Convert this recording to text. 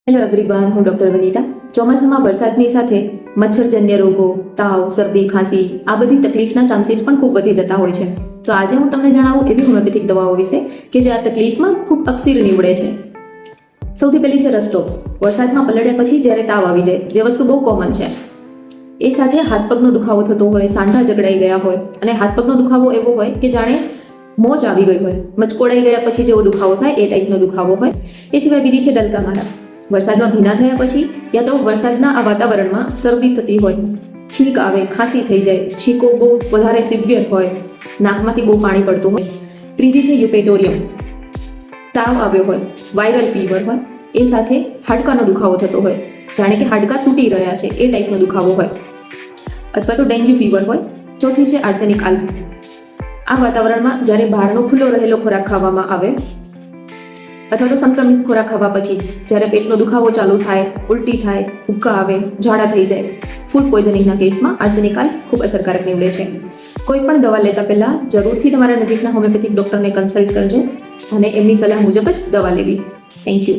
Hello everyone, હું doctor Vanita. ચોમાસામાં વરસાદની સાથે મચ્છરજન્ય રોગો, તાવ, શરદી, ખાંસી આ બધી તકલીફના ચાન્સીસ પણ ખૂબ વધી જતા હોય છે. તો આજે હું તમને જણાવું એવી હોમિયોપેથિક દવાઓ વિશે કે જે આ તકલીફમાં ખૂબ અકસીર નીવડે છે. સૌથી પહેલી છે રસ્ટોક્સ. વરસાદમાં પલળ્યા પછી જ્યારે તાવ આવી જાય, જે વસ્તુ બહુ કોમન છે. એ સાથે હાથ પગનો દુખાવો થતો હોય, સાંધા જકડાઈ ગયા હોય, અને હાથ પગનો દુખાવો એવો હોય કે જાણે મોજ આવી ગઈ હોય, મચકોડાઈ ગયા પછી જેવો દુખાવો થાય એ ટાઈપનો દુખાવો હોય. એ સિવાય બીજી છે ડલકા મારા. વરસાદમાં ભીના થયા પછી યા તો વરસાદના આ વાતાવરણમાં શરદી થતી હોય, છીંક આવે, ખાંસી થઈ જાય, છીંકો બહુ વધારે સિવિયર હોય, નાકમાંથી બહુ પાણી પડતું હોય. ત્રીજી છે યુપેટોરિયમ. તાવ આવ્યો હોય, વાયરલ ફીવર હોય, એ સાથે હાડકાનો દુખાવો થતો હોય, જાણે કે હાડકાં તૂટી રહ્યા છે એ ટાઈપનો દુખાવો હોય, અથવા તો ડેન્ગ્યુ ફીવર હોય. ચોથી છે આર્સેનિક આલ્બ. આ વાતાવરણમાં જ્યારે બહારનો ખુલ્લો રહેલો ખોરાક ખાવામાં આવે અથવા તો સંક્રમિત ખોરાક ખાવા પછી જ્યારે પેટનો દુખાવો ચાલુ થાય, ઉલટી થાય, ઉબકા આવે, ઝાડા થઈ જાય, ફૂડ પોઈઝનિંગના કેસમાં આર્સેનિક આલ્બ ખૂબ અસરકારક નીવડે છે. કોઈ પણ દવા લેતા પહેલાં જરૂરથી તમારા નજીકના હોમિયોપેથિક ડૉક્ટરને કન્સલ્ટ કરજો અને એમની સલાહ મુજબ જ દવા લેવી. Thank you.